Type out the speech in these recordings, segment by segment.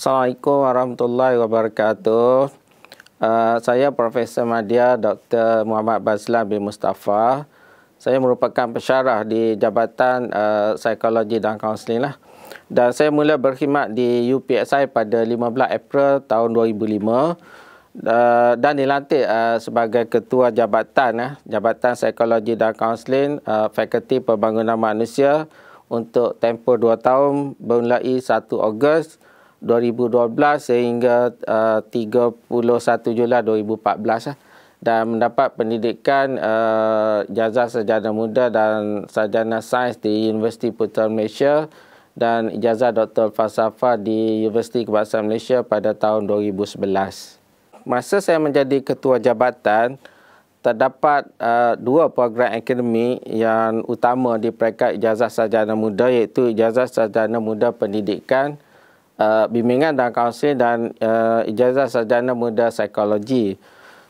Assalamualaikum warahmatullahi wabarakatuh. Saya Profesor Madya Dr. Muhammad Bazlan bin Mustafa. Saya merupakan pensyarah di Jabatan Psikologi dan Kaunseling lah. Dan saya mula berkhidmat di UPSI pada 15 April tahun 2005 dan dilantik sebagai Ketua Jabatan Psikologi dan Kaunseling Fakulti Pembangunan Manusia untuk tempoh 2 tahun bermulai 1 Ogos 2012 sehingga 31 Julai 2014 dan mendapat pendidikan ijazah sarjana muda dan sarjana sains di Universiti Putra Malaysia dan ijazah Doktor Falsafah di Universiti Kebangsaan Malaysia pada tahun 2011. Masa saya menjadi ketua jabatan, terdapat 2 program akademik yang utama di peringkat ijazah sarjana muda, iaitu ijazah sarjana muda pendidikan, bimbingan dan kaunseling dan ijazah sarjana muda psikologi.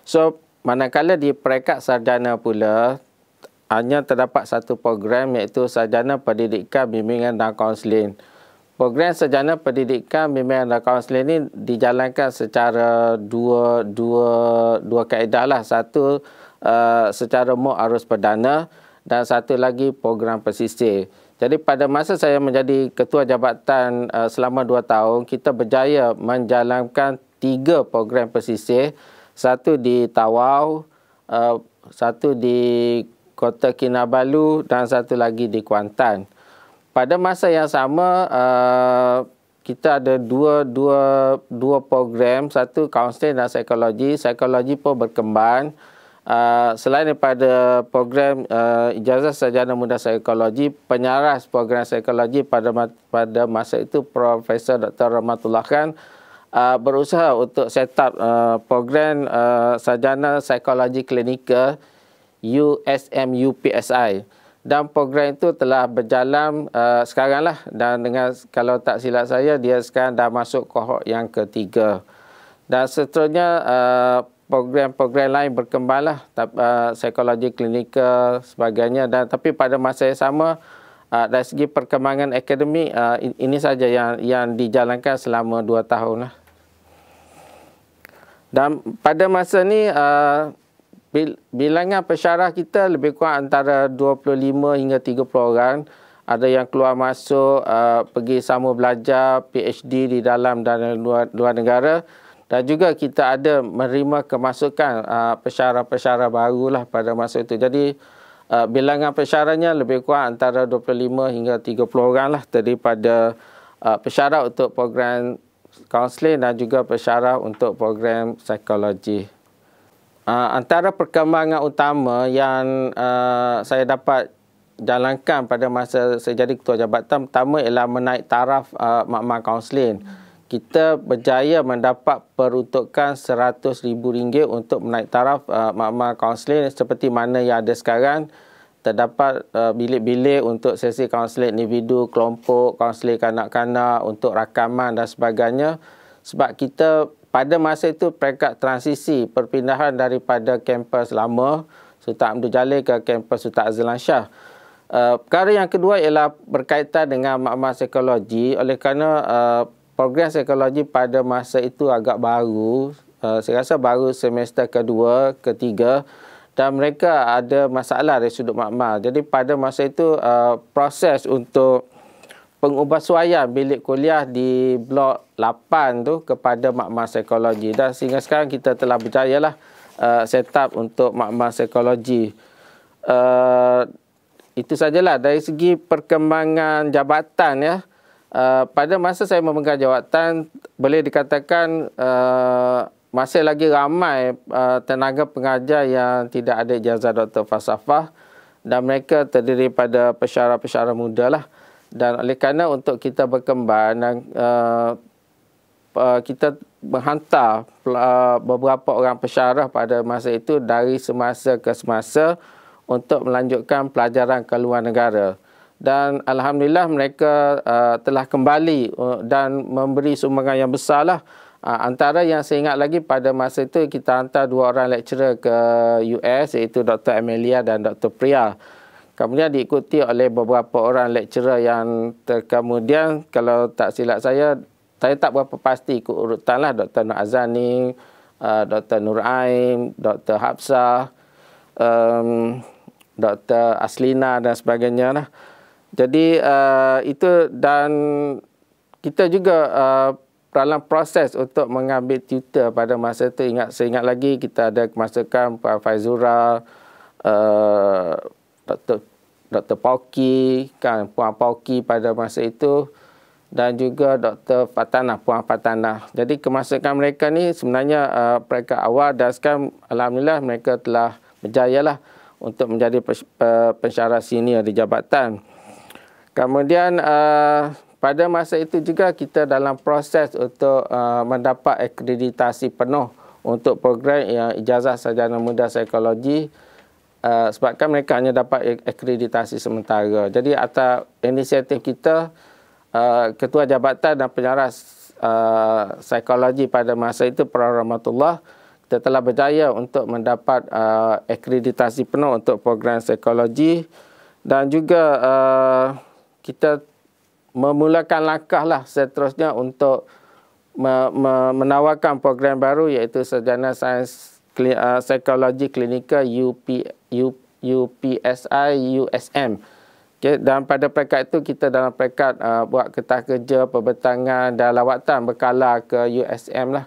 So, manakala di peringkat sarjana pula hanya terdapat satu program, iaitu sarjana pendidikan, bimbingan dan kaunseling. Program sarjana pendidikan, bimbingan dan kaunseling ini dijalankan secara dua kaedah lah. Satu secara mu'arus perdana dan satu lagi program pesisir. Jadi pada masa saya menjadi ketua jabatan selama 2 tahun, kita berjaya menjalankan 3 program pesisir. Satu di Tawau, satu di Kota Kinabalu dan satu lagi di Kuantan. Pada masa yang sama, kita ada dua program, satu kaunseling dan psikologi. Psikologi pun berkembang. Selain daripada program ijazah sarjana muda psikologi, penyaras program psikologi pada masa itu Profesor Dr. Rahmatullah Khan berusaha untuk set up program sarjana psikologi klinikal USM-UPSI, dan program itu telah berjalan sekarang lah, dan dengan, kalau tak silap saya, dia sekarang dah masuk kohort yang ketiga. Dan seterusnya program-program lain berkembanglah, psikologi klinikal sebagainya, dan tapi pada masa yang sama dari segi perkembangan akademik ini saja yang dijalankan selama 2 tahun lah. Dan pada masa ni bilangan pensyarah kita lebih kurang antara 25 hingga 30 orang. Ada yang keluar masuk pergi sama belajar PhD di dalam dan luar negara. Dan juga kita ada menerima kemasukan pensyarah-pensyarah barulah pada masa itu. Jadi bilangan pensyarahnya lebih kurang antara 25 hingga 30 orang lah, daripada pensyarah untuk program kaunseling dan juga pensyarah untuk program psikologi. Antara perkembangan utama yang saya dapat jalankan pada masa saya jadi ketua jabatan, pertama ialah menaik taraf makmal kaunseling. Kita berjaya mendapat peruntukan RM100,000 untuk menaik taraf makmal kaunseling seperti mana yang ada sekarang. Terdapat bilik-bilik untuk sesi kaunseling individu, kelompok, kaunseling kanak-kanak, untuk rakaman dan sebagainya. Sebab kita pada masa itu peringkat transisi perpindahan daripada kampus lama Sultan Abdul Jalil ke kampus Sultan Azlan Shah. Perkara yang kedua ialah berkaitan dengan makmal psikologi. Oleh kerana program psikologi pada masa itu agak baru, saya rasa baru semester kedua, ketiga, dan mereka ada masalah dari sudut makmal. Jadi pada masa itu proses untuk pengubahsuaian bilik kuliah di blok 8 tu kepada makmal psikologi, dan sehingga sekarang kita telah berjayalah set up untuk makmal psikologi. Itu sajalah dari segi perkembangan jabatan ya. Pada masa saya memegang jawatan, boleh dikatakan masih lagi ramai tenaga pengajar yang tidak ada ijazah Doktor Falsafah, dan mereka terdiri pada pensyarah-pensyarah muda lah. Dan oleh kerana untuk kita berkembang, dan kita menghantar beberapa orang pensyarah pada masa itu dari semasa ke semasa untuk melanjutkan pelajaran ke luar negara. Dan alhamdulillah mereka telah kembali dan memberi sumbangan yang besar lah. Antara yang saya ingat lagi, pada masa itu kita hantar 2 orang lecturer ke US, iaitu Dr. Amelia dan Dr. Priya. Kemudian diikuti oleh beberapa orang lecturer yang kemudian, kalau tak silap saya, saya tak berapa pasti ikut urutan lah, Dr. Nur Azani, Dr. Nur Aim, Dr. Hafsah, Dr. Aslina dan sebagainya lah. Jadi itu, dan kita juga dalam proses untuk mengambil tutor pada masa itu. Saya ingat lagi kita ada kemasukan Puan Faizura, Dr. Pauki, kan, Puan Pauki pada masa itu, dan juga Dr. Fatanah, Puan Fatanah. Jadi kemasukan mereka ni sebenarnya mereka awal, dan sekarang alhamdulillah mereka telah berjaya lah untuk menjadi pensyarah senior di jabatan. Kemudian pada masa itu juga kita dalam proses untuk mendapat akreditasi penuh untuk program yang ijazah sarjana muda psikologi, sebabkan mereka hanya dapat akreditasi sementara. Jadi atas inisiatif kita, Ketua Jabatan dan Pensyarah Psikologi pada masa itu, Prof. Rahmatullah, kita telah berjaya untuk mendapat akreditasi penuh untuk program psikologi, dan juga kita memulakan langkah lah seterusnya untuk menawarkan program baru, iaitu Sarjana Sains Psikologi Klinikal UPSI USM. Okay, dan pada peringkat itu kita dalam peringkat buat kertas kerja, pembentangan dan lawatan berkala ke USM lah.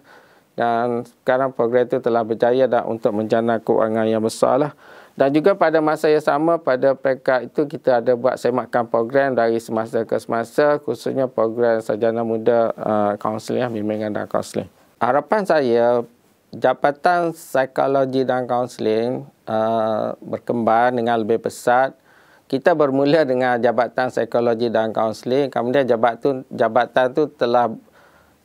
Dan sekarang program itu telah berjaya dan untuk menjana keuangan yang besar lah. Dan juga pada masa yang sama, pada peringkat itu kita ada buat semakan program dari semasa ke semasa, khususnya program sarjana muda kaunseling, bimbingan dan kaunseling. Harapan saya, Jabatan Psikologi dan Kaunseling berkembang dengan lebih pesat. Kita bermula dengan Jabatan Psikologi dan Kaunseling, kemudian jabatan tu telah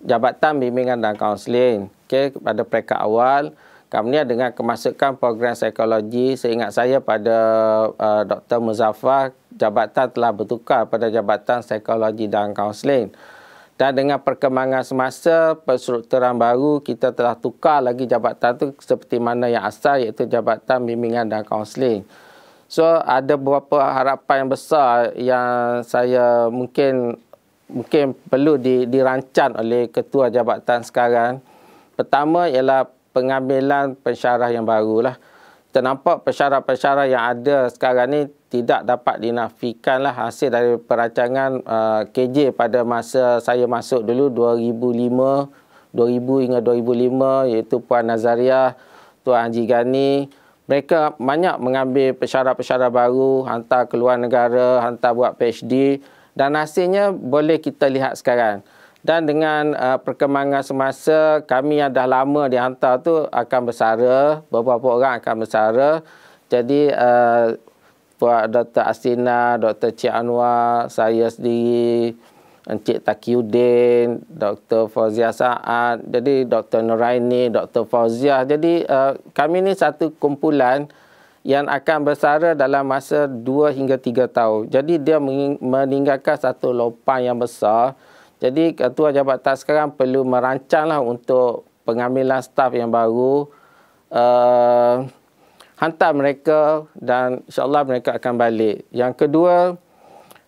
Jabatan Bimbingan dan Kaunseling, okay, pada peringkat awal. Kemudian dengan kemasukan program psikologi, seingat saya pada Dr. Muzaffar, jabatan telah bertukar pada Jabatan Psikologi dan Kaunseling. Dan dengan perkembangan semasa, penstrukturan baru, kita telah tukar lagi jabatan itu seperti mana yang asal, iaitu Jabatan Bimbingan dan Kaunseling. So, ada beberapa harapan yang besar yang saya mungkin perlu dirancang oleh Ketua Jabatan sekarang. Pertama ialah pengambilan pensyarah yang barulah. Kita nampak pensyarah-pensyarah yang ada sekarang ni tidak dapat dinafikanlah hasil dari perancangan KJ pada masa saya masuk dulu 2000 hingga 2005, iaitu Puan Nazariah, Tuan Haji Ghani. Mereka banyak mengambil pensyarah-pensyarah baru, hantar ke luar negara, hantar buat PhD, dan hasilnya boleh kita lihat sekarang. Dan dengan perkembangan semasa, kami yang dah lama dihantar tu akan bersara, beberapa orang akan bersara. Jadi Puan Dr. Asina, Dr. Cik Anwar, saya sendiri, Encik Taqiyuddin, Dr. Fauzia Saad, jadi Dr. Nuraini, Dr. Fauziah. Jadi kami ni satu kumpulan yang akan bersara dalam masa 2 hingga 3 tahun. Jadi dia meninggalkan satu lopang yang besar. Jadi Ketua Jabatan sekarang perlu merancanglah untuk pengambilan staf yang baru, hantar mereka, dan insyaAllah mereka akan balik. Yang kedua,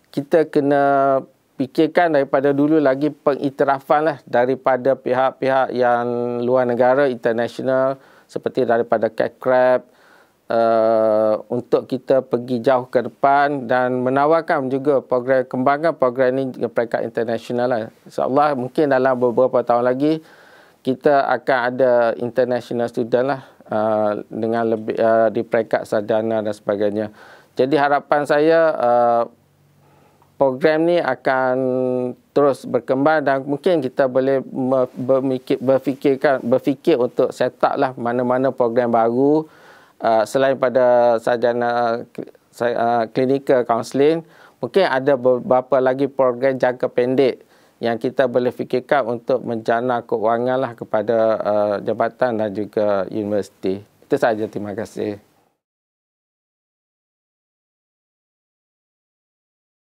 kita kena fikirkan daripada dulu lagi pengiktirafan lah daripada pihak-pihak yang luar negara, international, seperti daripada CACRAB, untuk kita pergi jauh ke depan dan menawarkan juga program, kembangkan program ini ke peringkat international lah. InsyaAllah mungkin dalam beberapa tahun lagi kita akan ada international student lah, dengan lebih di peringkat sarjana dan sebagainya. Jadi harapan saya program ni akan terus berkembang, dan mungkin kita boleh berfikir untuk set up lah mana-mana program baru. Selain pada sarjana clinical counselling, mungkin ada beberapa lagi program jangka pendek yang kita boleh fikirkan untuk menjana keuangan lah kepada jabatan dan juga universiti. Itu sahaja, terima kasih.